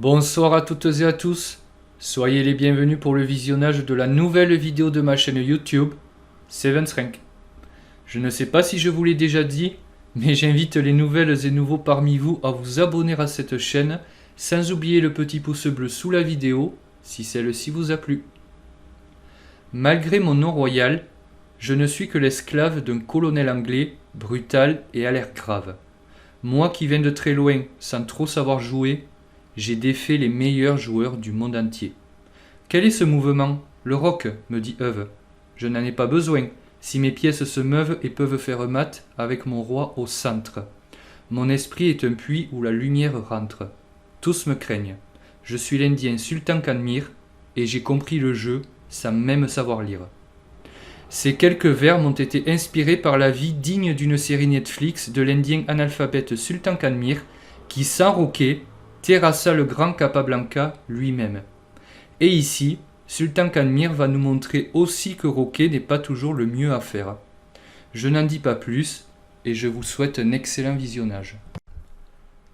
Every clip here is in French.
Bonsoir à toutes et à tous, soyez les bienvenus pour le visionnage de la nouvelle vidéo de ma chaîne YouTube, Seven's Rank. Je ne sais pas si je vous l'ai déjà dit, mais j'invite les nouvelles et nouveaux parmi vous à vous abonner à cette chaîne, sans oublier le petit pouce bleu sous la vidéo, si celle-ci vous a plu. Malgré mon nom royal, je ne suis que l'esclave d'un colonel anglais, brutal et à l'air grave. Moi qui viens de très loin, sans trop savoir jouer, j'ai défait les meilleurs joueurs du monde entier. Quel est ce mouvement? Le roc, me dit Eve. Je n'en ai pas besoin, si mes pièces se meuvent et peuvent faire mat avec mon roi au centre. Mon esprit est un puits où la lumière rentre. Tous me craignent. Je suis l'Indien Sultan Kanmir, et j'ai compris le jeu sans même savoir lire. Ces quelques vers m'ont été inspirés par la vie digne d'une série Netflix de l'Indien analphabète Sultan Kanmir, qui, sans roquet, terrassa le grand Capablanca lui-même. Et ici, Sultan Kanmir va nous montrer aussi que roquet n'est pas toujours le mieux à faire. Je n'en dis pas plus, et je vous souhaite un excellent visionnage.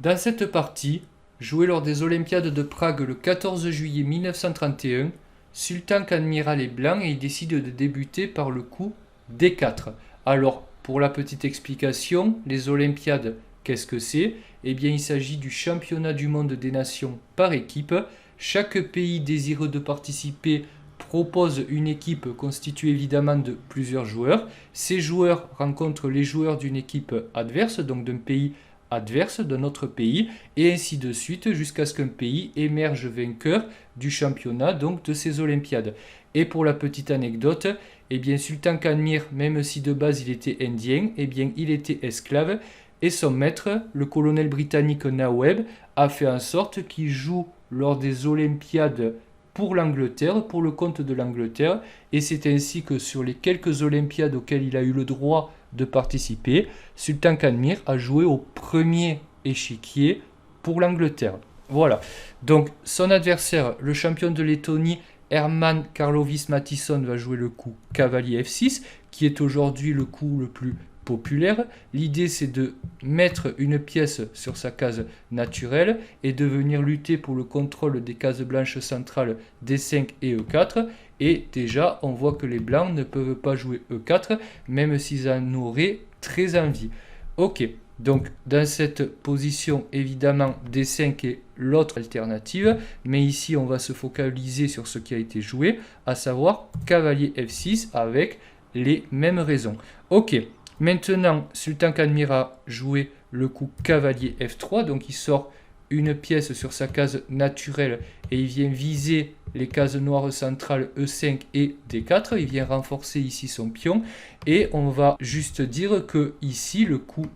Dans cette partie, jouée lors des Olympiades de Prague le 14 juillet 1931, Sultan Kanmir a les blancs et il décide de débuter par le coup D4. Alors, pour la petite explication, les Olympiades, qu'est-ce que c'est? Eh bien, il s'agit du championnat du monde des nations par équipe. Chaque pays désireux de participer propose une équipe constituée évidemment de plusieurs joueurs. Ces joueurs rencontrent les joueurs d'une équipe adverse, donc d'un pays adverse d'un autre pays, et ainsi de suite jusqu'à ce qu'un pays émerge vainqueur du championnat, donc de ces Olympiades. Et pour la petite anecdote, eh bien Sultan Kanmir, même si de base il était indien, eh bien il était esclave, et son maître, le colonel britannique Nawab, a fait en sorte qu'il joue lors des Olympiades pour l'Angleterre, pour le compte de l'Angleterre, et c'est ainsi que sur les quelques Olympiades auxquelles il a eu le droit de participer, Sultan Kanmir a joué au premier échiquier pour l'Angleterre. Voilà, donc son adversaire, le champion de Lettonie, Herman Karlovis Mattisson, va jouer le coup cavalier F6, qui est aujourd'hui le coup le plus populaire. L'idée, c'est de mettre une pièce sur sa case naturelle et de venir lutter pour le contrôle des cases blanches centrales D5 et E4. Et déjà, on voit que les blancs ne peuvent pas jouer E4, même s'ils en auraient très envie. Ok, donc dans cette position, évidemment, D5 est l'autre alternative, mais ici, on va se focaliser sur ce qui a été joué, à savoir cavalier F6 avec les mêmes raisons. Ok. Maintenant, Sultan Kanmir a joué le coup cavalier F3, donc il sort une pièce sur sa case naturelle et il vient viser les cases noires centrales E5 et D4. Il vient renforcer ici son pion et on va juste dire que ici le coup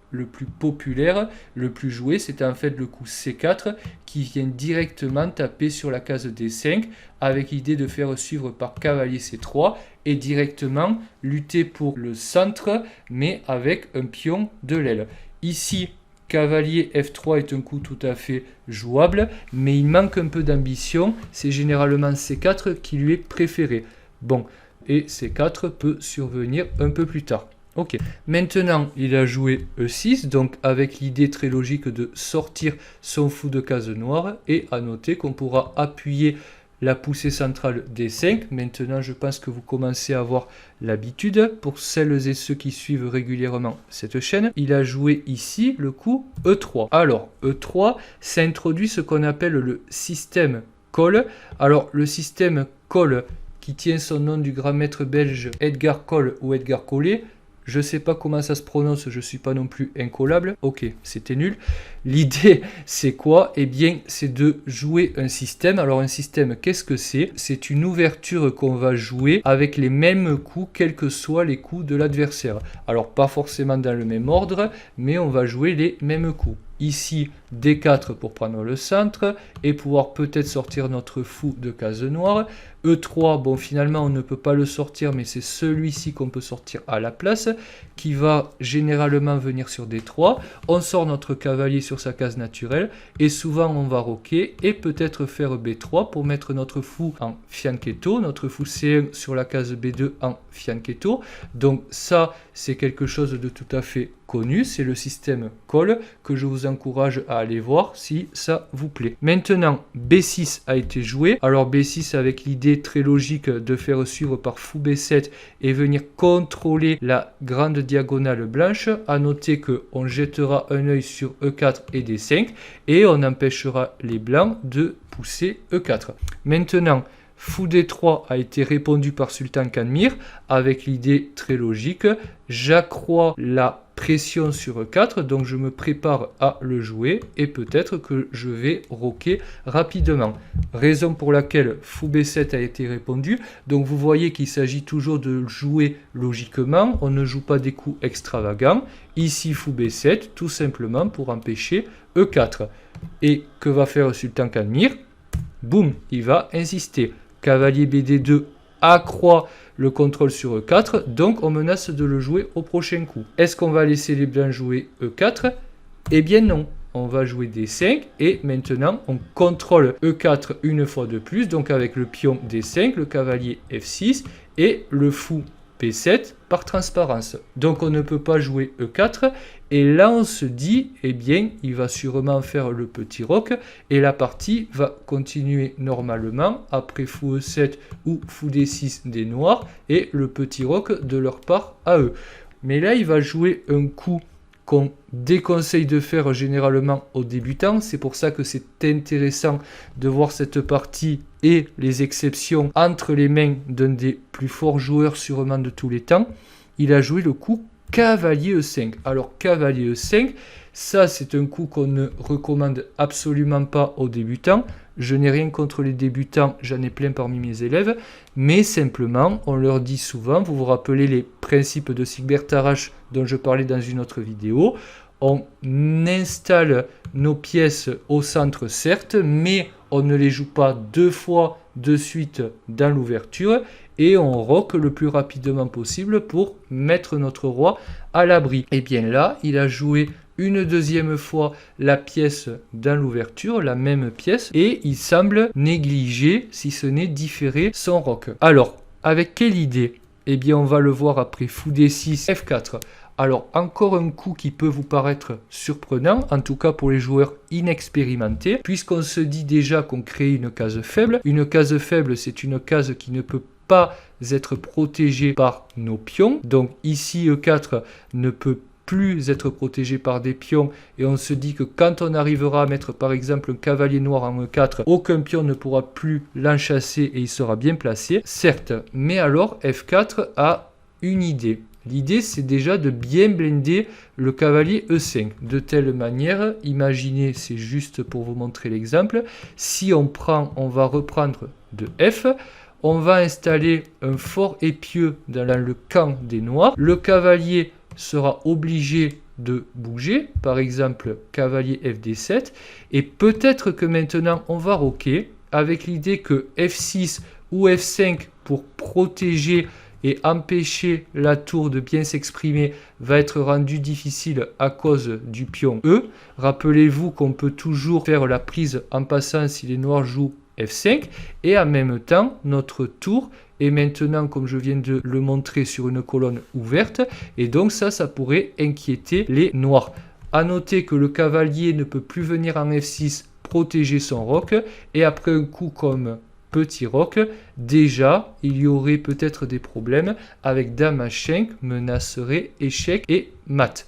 le plus populaire, le plus joué, c'est en fait le coup C4 qui vient directement taper sur la case D5 avec l'idée de faire suivre par cavalier C3 et directement lutter pour le centre mais avec un pion de l'aile. Ici, cavalier F3 est un coup tout à fait jouable, mais il manque un peu d'ambition. C'est généralement C4 qui lui est préféré. Bon, et C4 peut survenir un peu plus tard. Ok, maintenant il a joué E6, donc avec l'idée très logique de sortir son fou de case noire, et à noter qu'on pourra appuyer la poussée centrale D5. Maintenant je pense que vous commencez à avoir l'habitude pour celles et ceux qui suivent régulièrement cette chaîne. Il a joué ici le coup E3. Alors E3, ça introduit ce qu'on appelle le système Cole. Alors le système Cole, qui tient son nom du grand maître belge Edgar Cole ou Edgar Collet. Je ne sais pas comment ça se prononce, je ne suis pas non plus incollable. Ok, c'était nul. L'idée, c'est quoi? Eh bien, c'est de jouer un système. Alors, un système, qu'est-ce que c'est? C'est une ouverture qu'on va jouer avec les mêmes coups, quels que soient les coups de l'adversaire. Alors, pas forcément dans le même ordre, mais on va jouer les mêmes coups. Ici, D4 pour prendre le centre et pouvoir peut-être sortir notre fou de case noire. E3, bon finalement on ne peut pas le sortir, mais c'est celui-ci qu'on peut sortir à la place, qui va généralement venir sur D3. On sort notre cavalier sur sur sa case naturelle. Et souvent, on va roquer et peut-être faire B3 pour mettre notre fou en fianchetto, notre fou C1 sur la case B2 en fianchetto. Donc ça, c'est quelque chose de tout à fait connu, c'est le système call que je vous encourage à aller voir si ça vous plaît. Maintenant, B6 a été joué. Alors B6 avec l'idée très logique de faire suivre par fou B7 et venir contrôler la grande diagonale blanche. À noter qu'on jettera un œil sur E4 et D5 et on empêchera les blancs de pousser E4. Maintenant, fou D3 a été répondu par Sultan Kanmir avec l'idée très logique. J'accrois la pression sur E4, donc je me prépare à le jouer et peut-être que je vais roquer rapidement. Raison pour laquelle fou B7 a été répondu. Donc vous voyez qu'il s'agit toujours de jouer logiquement, on ne joue pas des coups extravagants. Ici fou B7, tout simplement pour empêcher E4. Et que va faire Sultan Kanmir? Boum, il va insister. Cavalier BD2 accroît le contrôle sur E4, donc on menace de le jouer au prochain coup. Est-ce qu'on va laisser les blancs jouer E4? Eh bien non, on va jouer D5 et maintenant on contrôle E4 une fois de plus, donc avec le pion D5, le cavalier F6 et le fou P7 par transparence. Donc on ne peut pas jouer E4 et là on se dit, eh bien il va sûrement faire le petit roc et la partie va continuer normalement après fou E7 ou fou D6 des noirs et le petit roc de leur part à eux. Mais là il va jouer un coup qu'on déconseille de faire généralement aux débutants. C'est pour ça que c'est intéressant de voir cette partie et les exceptions entre les mains d'un des plus forts joueurs sûrement de tous les temps. Il a joué le coup cavalier E5. Alors cavalier E5, ça c'est un coup qu'on ne recommande absolument pas aux débutants. Je n'ai rien contre les débutants, j'en ai plein parmi mes élèves, mais simplement, on leur dit souvent, vous vous rappelez les principes de Sigbert Tarrasch dont je parlais dans une autre vidéo, on installe nos pièces au centre certes, mais on ne les joue pas deux fois de suite dans l'ouverture et on roque le plus rapidement possible pour mettre notre roi à l'abri. Et bien là, il a joué une deuxième fois la pièce dans l'ouverture, la même pièce, et il semble négliger, si ce n'est différer, son roc. Alors, avec quelle idée? Eh bien, on va le voir après fou D6, F4. Alors, encore un coup qui peut vous paraître surprenant, en tout cas pour les joueurs inexpérimentés, puisqu'on se dit déjà qu'on crée une case faible. Une case faible, c'est une case qui ne peut pas être protégée par nos pions. Donc ici, E4 ne peut plus être protégé par des pions et on se dit que quand on arrivera à mettre par exemple un cavalier noir en E4, aucun pion ne pourra plus l'enchasser et il sera bien placé, certes, mais alors F4 a une idée. L'idée c'est déjà de bien blinder le cavalier E5, de telle manière, imaginez, c'est juste pour vous montrer l'exemple, si on va reprendre de F, on va installer un fort épieu dans le camp des noirs, le cavalier sera obligé de bouger, par exemple cavalier FD7, et peut-être que maintenant on va roquer avec l'idée que F6 ou F5 pour protéger et empêcher la tour de bien s'exprimer va être rendu difficile à cause du pion E. Rappelez-vous qu'on peut toujours faire la prise en passant si les noirs jouent F5 et en même temps notre tour est maintenant, comme je viens de le montrer, sur une colonne ouverte et donc ça pourrait inquiéter les noirs. A noter que le cavalier ne peut plus venir en F6 protéger son roc et après un coup comme petit roc, déjà il y aurait peut-être des problèmes avec dame H5, menacerait échec et mat.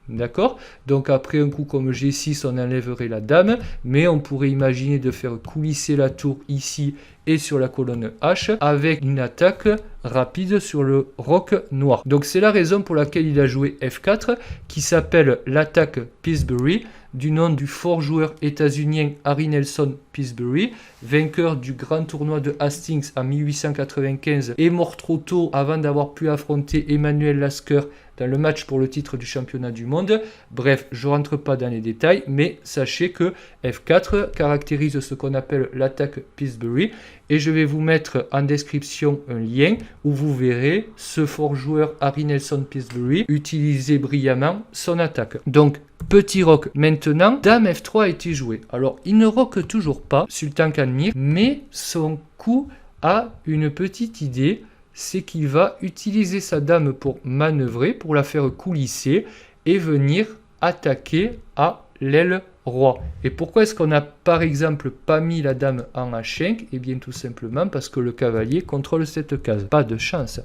D'accord? Donc après un coup comme G6, on enlèverait la dame, mais on pourrait imaginer de faire coulisser la tour ici et sur la colonne H avec une attaque rapide sur le roc noir. Donc c'est la raison pour laquelle il a joué F4, qui s'appelle l'attaque Pillsbury, du nom du fort joueur états-unien Harry Nelson Pillsbury, vainqueur du grand tournoi de Hastings en 1895 et mort trop tôt avant d'avoir pu affronter Emmanuel Lasker dans le match pour le titre du championnat du monde. Bref, je ne rentre pas dans les détails, mais sachez que F4 caractérise ce qu'on appelle l'attaque Pillsbury. Et je vais vous mettre en description un lien où vous verrez ce fort joueur Harry Nelson Pillsbury utiliser brillamment son attaque. Donc, petit rock maintenant, Dame F3 a été joué. Alors, il ne rock toujours pas, Sultan Kanmir, mais son coup a une petite idée, c'est qu'il va utiliser sa dame pour manœuvrer, pour la faire coulisser et venir attaquer à l'aile roi. Et pourquoi est-ce qu'on n'a par exemple pas mis la dame en H5? Eh bien tout simplement parce que le cavalier contrôle cette case. Pas de chance.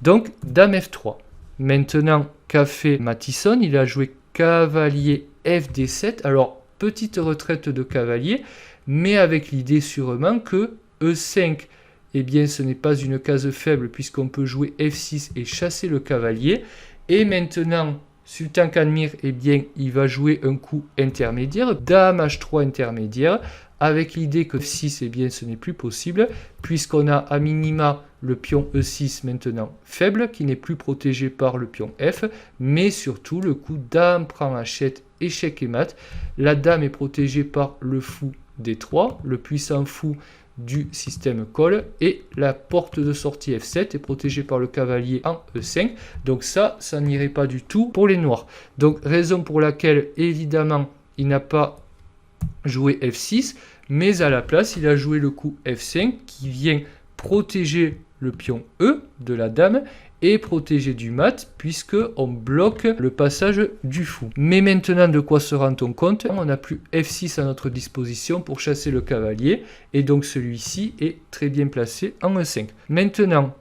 Donc dame F3. Maintenant qu'a fait Mathison? Il a joué cavalier FD7. Alors petite retraite de cavalier, mais avec l'idée sûrement que E5, eh bien ce n'est pas une case faible puisqu'on peut jouer F6 et chasser le cavalier. Et maintenant Sultan Kanmir, eh bien, il va jouer un coup intermédiaire, dame H3 intermédiaire, avec l'idée que F6, eh bien, ce n'est plus possible, puisqu'on a à minima le pion E6 maintenant faible, qui n'est plus protégé par le pion F, mais surtout le coup dame prend H7, échec et mat. La dame est protégée par le fou D3, le puissant fou du système call, et la porte de sortie F7 est protégée par le cavalier en E5, donc ça n'irait pas du tout pour les noirs. Donc raison pour laquelle évidemment il n'a pas joué F6, mais à la place il a joué le coup F5 qui vient protéger le pion E de la dame et protéger du mat puisque on bloque le passage du fou. Mais maintenant, de quoi se rend-on compte? On n'a plus F6 à notre disposition pour chasser le cavalier et donc celui-ci est très bien placé en E5. Maintenant,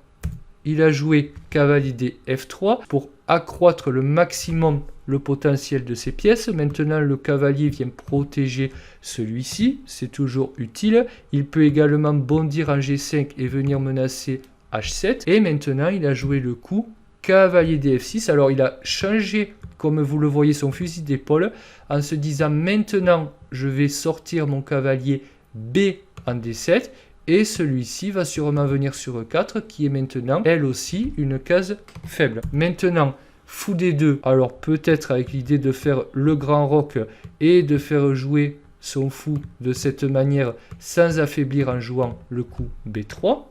il a joué cavalier D F3 pour accroître le maximum le potentiel de ses pièces. Maintenant, le cavalier vient protéger celui-ci, c'est toujours utile. Il peut également bondir en G5 et venir menacer H7. Et maintenant, il a joué le coup cavalier DF6. Alors, il a changé, comme vous le voyez, son fusil d'épaule en se disant maintenant, je vais sortir mon cavalier B en D7. Et celui-ci va sûrement venir sur E4, qui est maintenant, elle aussi, une case faible. Maintenant, fou D2. Alors, peut-être avec l'idée de faire le grand roc et de faire jouer son fou de cette manière sans affaiblir en jouant le coup B3.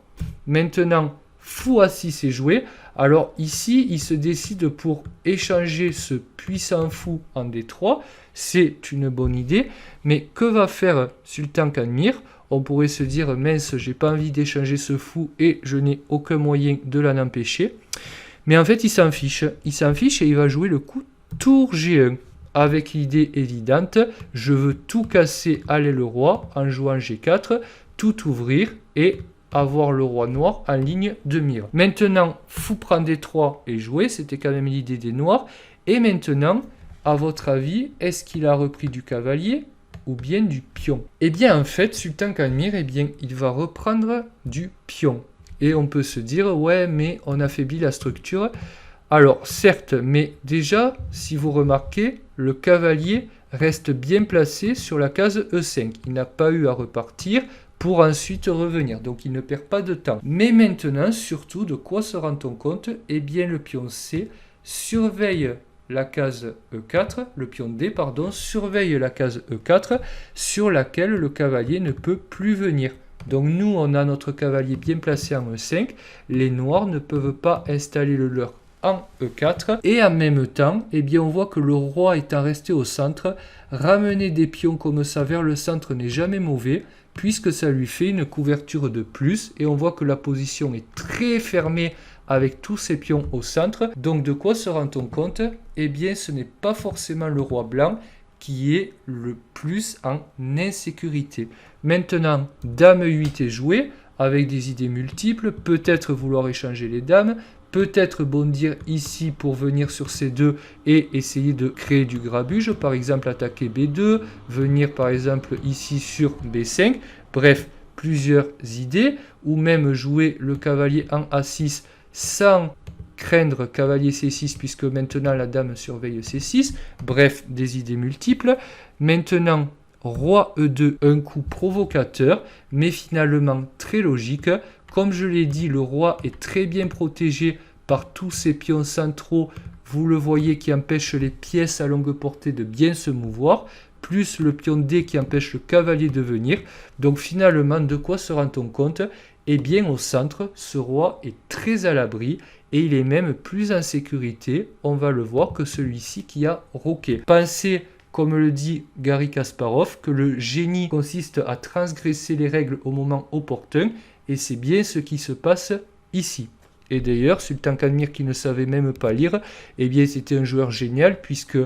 Maintenant, fou A6 est joué. Alors ici, il se décide pour échanger ce puissant fou en D3. C'est une bonne idée. Mais que va faire Sultan Kanmir? On pourrait se dire, mince, j'ai pas envie d'échanger ce fou et je n'ai aucun moyen de l'en empêcher. Mais en fait, il s'en fiche. Il s'en fiche et il va jouer le coup tour G1. Avec l'idée évidente, je veux tout casser à l'aile roi en jouant G4, tout ouvrir et avoir le roi noir en ligne de mire. Maintenant, fou prend D3 et joué, c'était quand même l'idée des noirs. Et maintenant, à votre avis, est-ce qu'il a repris du cavalier ou bien du pion? Eh bien, en fait, Sultan Kanmir, eh bien, il va reprendre du pion. Et on peut se dire, ouais, mais on affaiblit la structure. Alors, certes, mais déjà, si vous remarquez, le cavalier reste bien placé sur la case E5. Il n'a pas eu à repartir pour ensuite revenir. Donc, il ne perd pas de temps. Mais maintenant, surtout, de quoi se rend-on compte? Eh bien, le pion C surveille la case E4, le pion D, pardon, surveille la case E4 sur laquelle le cavalier ne peut plus venir. Donc nous, on a notre cavalier bien placé en E5. Les noirs ne peuvent pas installer le leur en E4. Et en même temps, eh bien, on voit que le roi étant resté au centre, ramener des pions comme ça vers le centre n'est jamais mauvais, puisque ça lui fait une couverture de plus. Et on voit que la position est très fermée avec tous ces pions au centre. Donc de quoi se rend-on compte? Eh bien, ce n'est pas forcément le roi blanc qui est le plus en insécurité. Maintenant, dame 8 est jouée avec des idées multiples. Peut-être vouloir échanger les dames, peut-être bondir ici pour venir sur C2 et essayer de créer du grabuge. Par exemple, attaquer B2, venir par exemple ici sur B5. Bref, plusieurs idées. Ou même jouer le cavalier en A6 sans craindre cavalier C6 puisque maintenant la dame surveille C6. Bref, des idées multiples. Maintenant, roi E2, un coup provocateur, mais finalement très logique. Comme je l'ai dit, le roi est très bien protégé par tous ses pions centraux vous le voyez, qui empêche les pièces à longue portée de bien se mouvoir, plus le pion D qui empêche le cavalier de venir. Donc finalement, de quoi se rend-on compte? Eh bien, au centre, ce roi est très à l'abri et il est même plus en sécurité, on va le voir, que celui-ci qui a roqué. Pensez, comme le dit Garry Kasparov, que le génie consiste à transgresser les règles au moment opportun, et c'est bien ce qui se passe ici. Et d'ailleurs, Sultan Qadmir, qui ne savait même pas lire, eh bien c'était un joueur génial, puisque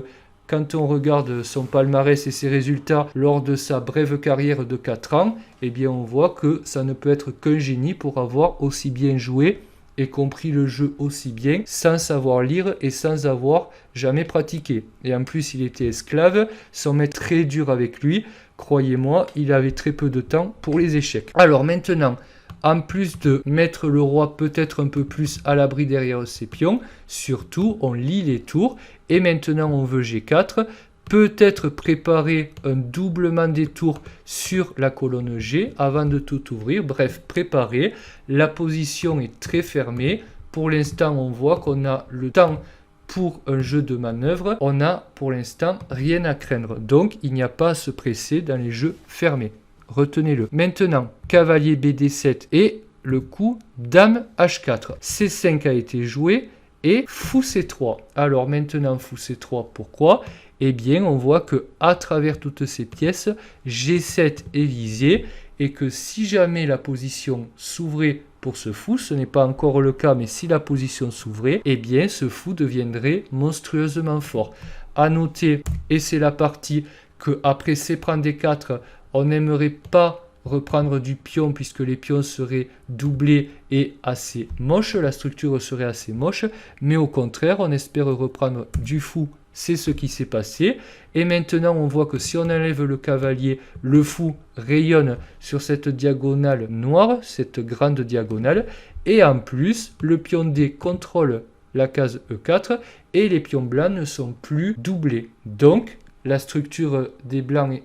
quand on regarde son palmarès et ses résultats lors de sa brève carrière de 4 ans, eh bien on voit que ça ne peut être qu'un génie pour avoir aussi bien joué et compris le jeu aussi bien sans savoir lire et sans avoir jamais pratiqué. Et en plus, il était esclave, son maître très dur avec lui. Croyez-moi, il avait très peu de temps pour les échecs. Alors maintenant, en plus de mettre le roi peut-être un peu plus à l'abri derrière ses pions, surtout on lit les tours et maintenant on veut G4, peut-être préparer un doublement des tours sur la colonne G avant de tout ouvrir, bref préparer, la position est très fermée, pour l'instant on voit qu'on a le temps pour un jeu de manœuvre, on n'a pour l'instant rien à craindre, donc il n'y a pas à se presser dans les jeux fermés. Retenez-le. Maintenant, cavalier BD7 et le coup dame H4. C5 a été joué et fou C3. Alors maintenant, fou C3, pourquoi? Eh bien, on voit que à travers toutes ces pièces, G7 est visé et que si jamais la position s'ouvrait pour ce fou, ce n'est pas encore le cas, mais si la position s'ouvrait, eh bien, ce fou deviendrait monstrueusement fort. À noter, et c'est la partie que après C prend D4, on n'aimerait pas reprendre du pion puisque les pions seraient doublés et assez moches, la structure serait assez moche, mais au contraire, on espère reprendre du fou, c'est ce qui s'est passé. Et maintenant, on voit que si on enlève le cavalier, le fou rayonne sur cette diagonale noire, cette grande diagonale, et en plus, le pion D contrôle la case E4 et les pions blancs ne sont plus doublés. Donc, la structure des blancs est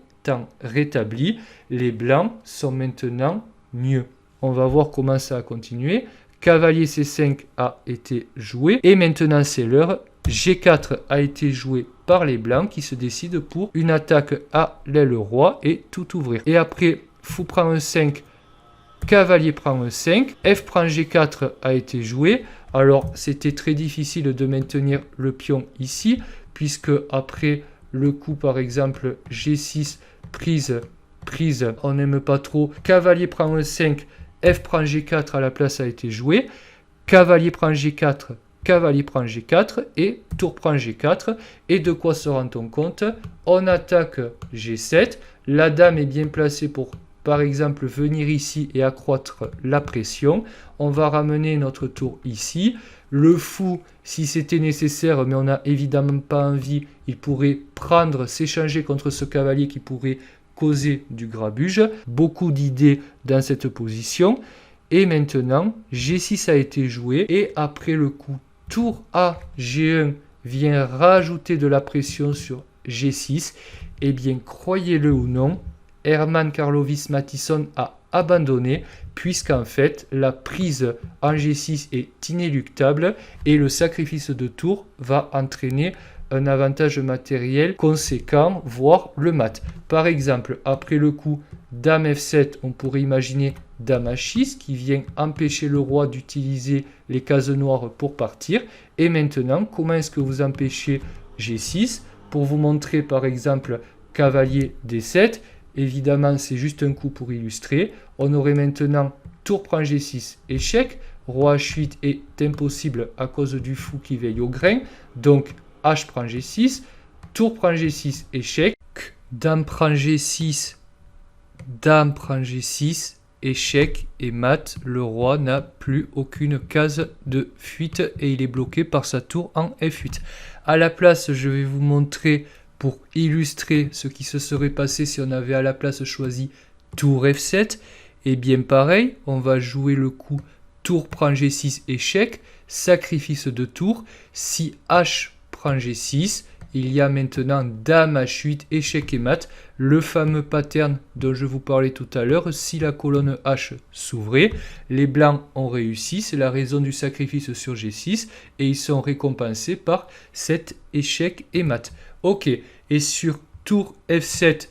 rétabli, les blancs sont maintenant mieux. On va voir comment ça a continué. Cavalier C5 a été joué et maintenant c'est l'heure. G4 a été joué par les blancs qui se décident pour une attaque à l'aile roi et tout ouvrir. Et après, fou prend un 5, cavalier prend un 5, F prend G4 a été joué. Alors c'était très difficile de maintenir le pion ici puisque après le coup par exemple G6 prise, on n'aime pas trop. Cavalier prend un 5, F prend G4 à la place a été joué. Cavalier prend G4, cavalier prend G4 et tour prend G4. Et de quoi se rend-on compte? On attaque G7. La dame est bien placée pour, par exemple, venir ici et accroître la pression. On va ramener notre tour ici. Le fou, si c'était nécessaire, mais on n'a évidemment pas envie, il pourrait prendre, s'échanger contre ce cavalier qui pourrait causer du grabuge. Beaucoup d'idées dans cette position. Et maintenant, G6 a été joué. Et après le coup tour A, G1 vient rajouter de la pression sur G6. Eh bien, croyez-le ou non, Herman Karlovis Matthiessen a abandonné puisqu'en fait la prise en G6 est inéluctable et le sacrifice de tour va entraîner un avantage matériel conséquent, voire le mat. Par exemple, après le coup dame F7, on pourrait imaginer dame H6 qui vient empêcher le roi d'utiliser les cases noires pour partir. Et maintenant, comment est-ce que vous empêchez G6? Pour vous montrer par exemple cavalier D7, évidemment c'est juste un coup pour illustrer. On aurait maintenant tour prend G6, échec. Roi H8 est impossible à cause du fou qui veille au grain. Donc H prend G6, tour prend G6, échec. Dame prend G6, dame prend G6, échec et mat. Le roi n'a plus aucune case de fuite et il est bloqué par sa tour en F8. À la place, je vais vous montrer pour illustrer ce qui se serait passé si on avait à la place choisi tour F7. Et bien pareil, on va jouer le coup tour prend G6, échec, sacrifice de tour. Si H prend G6, il y a maintenant dame H8, échec et mat, le fameux pattern dont je vous parlais tout à l'heure. Si la colonne H s'ouvrait, les blancs ont réussi, c'est la raison du sacrifice sur G6, et ils sont récompensés par cet échec et mat. Ok, et sur tour F7,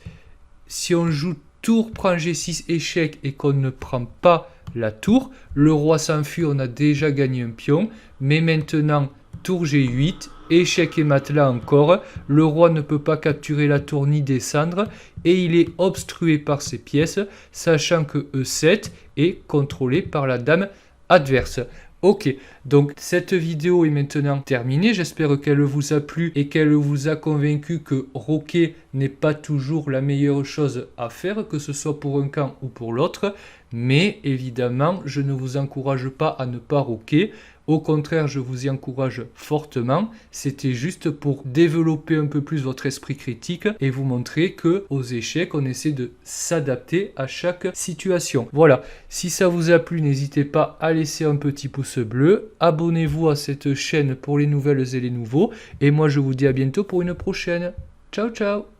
si on joue tour prend G6 échec et qu'on ne prend pas la tour, le roi s'enfuit, on a déjà gagné un pion, mais maintenant tour G8, échec et mat là encore, le roi ne peut pas capturer la tour ni descendre, et il est obstrué par ses pièces, sachant que E7 est contrôlé par la dame adverse. Ok, donc cette vidéo est maintenant terminée, j'espère qu'elle vous a plu et qu'elle vous a convaincu que roquer n'est pas toujours la meilleure chose à faire, que ce soit pour un camp ou pour l'autre, mais évidemment je ne vous encourage pas à ne pas roquer. Au contraire, je vous y encourage fortement. C'était juste pour développer un peu plus votre esprit critique et vous montrer que aux échecs, on essaie de s'adapter à chaque situation. Voilà, si ça vous a plu, n'hésitez pas à laisser un petit pouce bleu. Abonnez-vous à cette chaîne pour les nouvelles et les nouveaux. Et moi, je vous dis à bientôt pour une prochaine. Ciao, ciao!